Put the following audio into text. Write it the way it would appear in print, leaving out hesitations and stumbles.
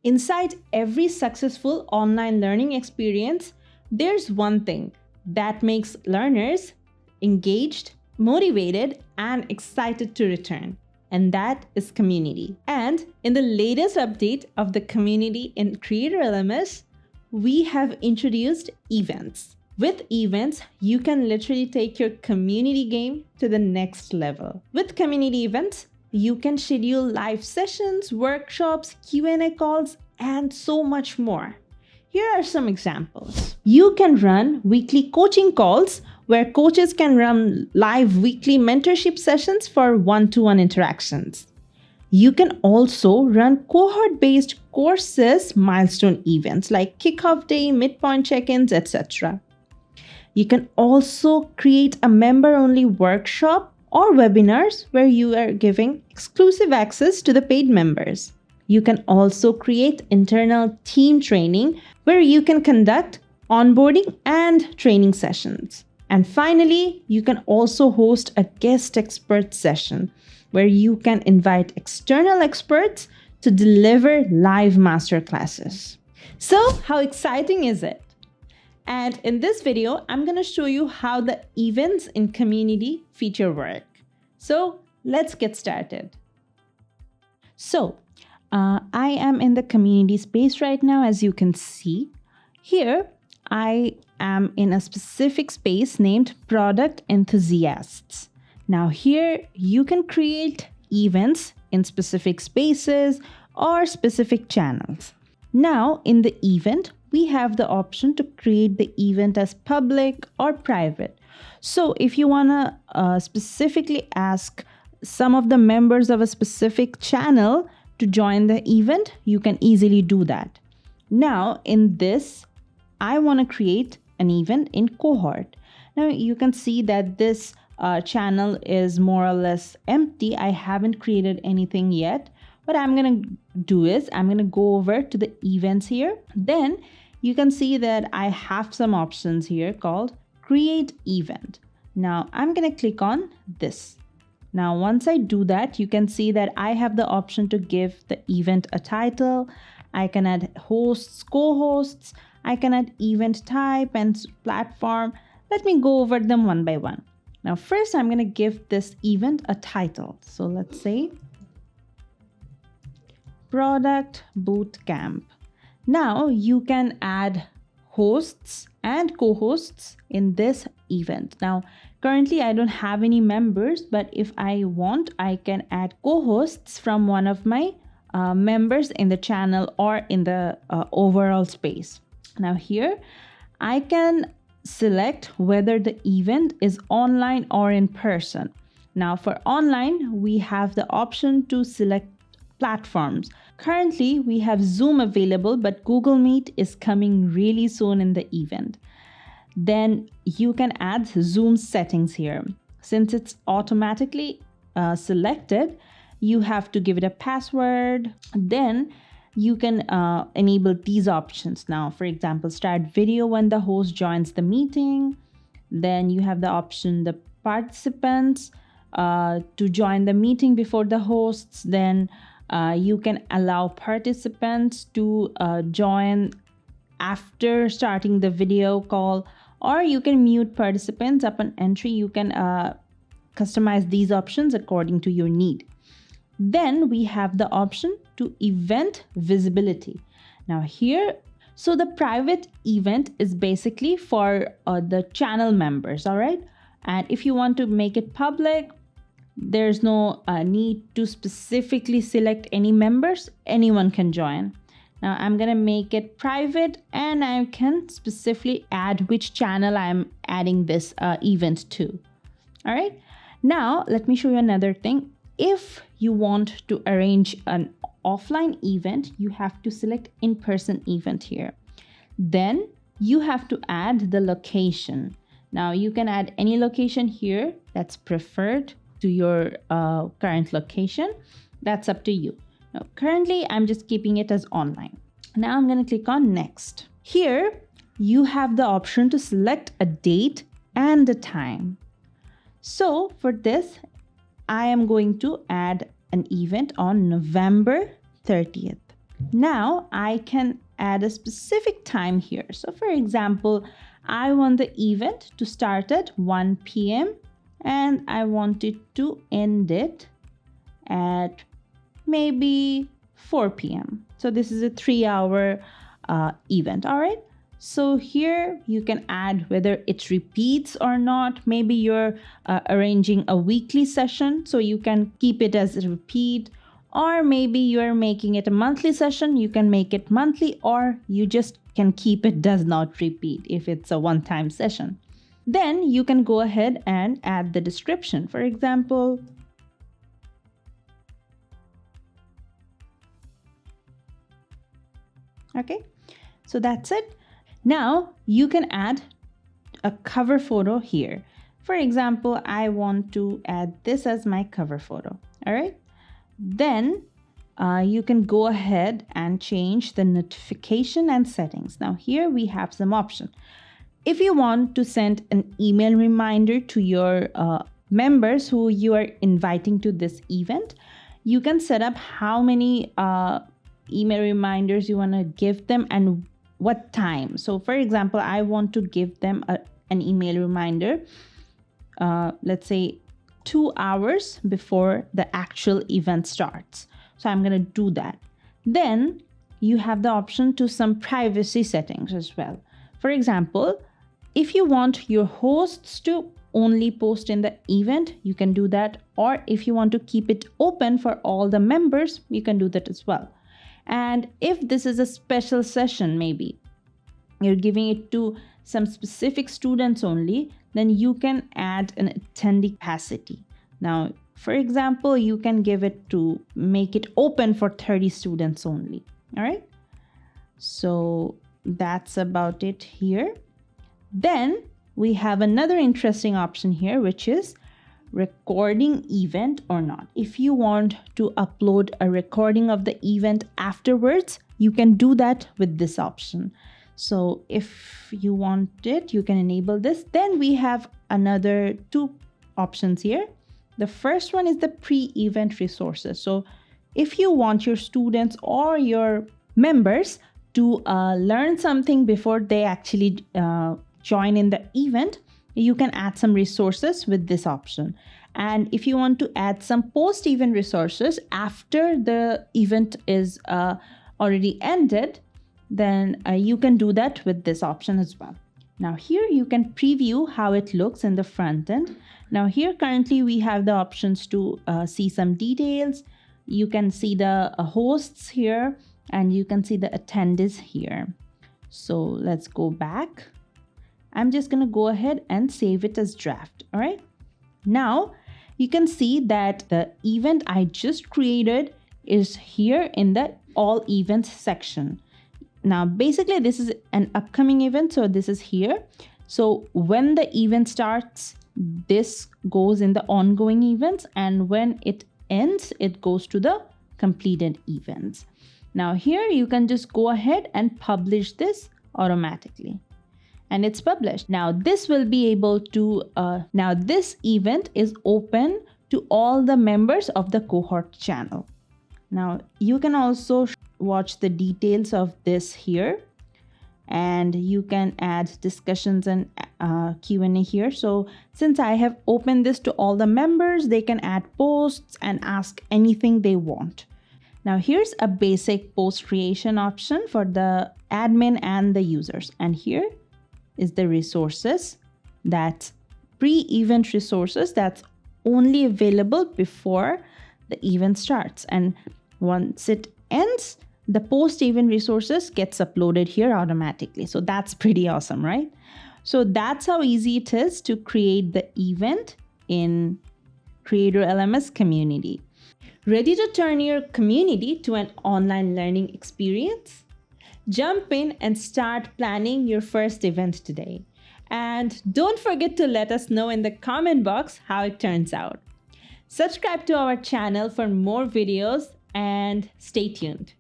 Inside every successful online learning experience, there's one thing that makes learners engaged, motivated, and excited to return. And that is community. And in the latest update of the community in Creator LMS, we have introduced events. With events, you can literally take your community game to the next level. With community events, you can schedule live sessions, workshops, Q&A calls, and so much more. Here are some examples. You can run weekly coaching calls where coaches can run live weekly mentorship sessions for one-to-one interactions. You can also run cohort-based courses milestone events like kickoff day, midpoint check-ins, etc. You can also create a member-only workshop or webinars where you are giving exclusive access to the paid members. You can also create internal team training where you can conduct onboarding and training sessions. And finally, you can also host a guest expert session where you can invite external experts to deliver live masterclasses. So, how exciting is it? And in this video, I'm going to show you how the events in community feature work. So let's get started. So I am in the community space right now, as you can see. Here, I am in a specific space named Product Enthusiasts. Now here, you can create events in specific spaces or specific channels. Now in the event, we have the option to create the event as public or private. So if you want to specifically ask some of the members of a specific channel to join the event, you can easily do that. Now in this, I want to create an event in cohort. Now you can see that this channel is more or less empty. I haven't created anything yet. What I'm going to do is I'm going to go over to the events here. Then you can see that I have some options here called Create Event. Now I'm going to click on this. Now once I do that, you can see that I have the option to give the event a title. I can add hosts, co-hosts. I can add event type and platform. Let me go over them one by one. Now first I'm going to give this event a title. So let's say Product Bootcamp. Now you can add hosts and co-hosts in this event. Now currently I don't have any members, but if I want, I can add co-hosts from one of my members in the channel or in the overall space. Now here I can select whether the event is online or in person. Now for online, we have the option to select platforms. Currently, we have Zoom available, but Google Meet is coming really soon in the event. Then you can add Zoom settings here. Since it's automatically selected, you have to give it a password. Then you can enable these options. Now, for example, start video when the host joins the meeting. Then you have the option, the participants to join the meeting before the hosts. Then you can allow participants to join after starting the video call, or you can mute participants upon entry. You can customize these options according to your need. Then we have the option to event visibility. Now here, so the private event is basically for the channel members, all right? And if you want to make it public, there's no need to specifically select any members. Anyone can join. Now I'm going to make it private, and I can specifically add which channel I'm adding this event to. All right. Now let me show you another thing. If you want to arrange an offline event, you have to select in-person event here. Then you have to add the location. Now you can add any location here that's preferred to your current location. That's up to you. Now, currently, I'm just keeping it as online. Now I'm going to click on next. Here, you have the option to select a date and a time. So for this, I am going to add an event on November 30th. Now I can add a specific time here. So for example, I want the event to start at 1 p.m. and I want it to end it at maybe 4 p.m. So this is a 3-hour event. All right. So here you can add whether it repeats or not. Maybe you're arranging a weekly session, so you can keep it as a repeat. Or maybe you're making it a monthly session, you can make it monthly, or you just can keep it does not repeat if it's a one-time session. Then you can go ahead and add the description. For example, okay, so that's it. Now you can add a cover photo here. For example, I want to add this as my cover photo. All right. Then you can go ahead and change the notification and settings. Now here we have some options. If you want to send an email reminder to your members who you are inviting to this event, you can set up how many email reminders you want to give them and what time. So for example, I want to give them an email reminder, let's say 2 hours before the actual event starts. So I'm going to do that. Then you have the option to some privacy settings as well. For example, if you want your hosts to only post in the event, you can do that. Or if you want to keep it open for all the members, you can do that as well. And if this is a special session, maybe you're giving it to some specific students only, then you can add an attendee capacity. Now, for example, you can give it to make it open for 30 students only. All right. So that's about it here. Then we have another interesting option here, which is recording event or not. If you want to upload a recording of the event afterwards, you can do that with this option. So if you want it, you can enable this. Then we have another 2 options here. The first one is the pre-event resources. So if you want your students or your members to learn something before they actually join in the event, you can add some resources with this option. And if you want to add some post-event resources after the event is already ended, then you can do that with this option as well. Now here you can preview how it looks in the front end. Now here currently we have the options to see some details. You can see the hosts here and you can see the attendees here. So let's go back. I'm just going to go ahead and save it as draft. All right. Now you can see that the event I just created is here in the all events section. Now, basically this is an upcoming event. So this is here. So when the event starts, this goes in the ongoing events, and when it ends, it goes to the completed events. Now here you can just go ahead and publish this automatically. And it's published. Now this will be able to, now this event is open to all the members of the cohort channel. Now you can also watch the details of this here, and you can add discussions and Q&A here. So since I have opened this to all the members, they can add posts and ask anything they want. Now here's a basic post creation option for the admin and the users. And here is the resources, that's pre-event resources that's only available before the event starts. And once it ends, the post-event resources gets uploaded here automatically. So that's pretty awesome, right? So that's how easy it is to create the event in Creator LMS community. Ready to turn your community to an online learning experience? Jump in and start planning your first event today. And don't forget to let us know in the comment box how it turns out. Subscribe to our channel for more videos and stay tuned.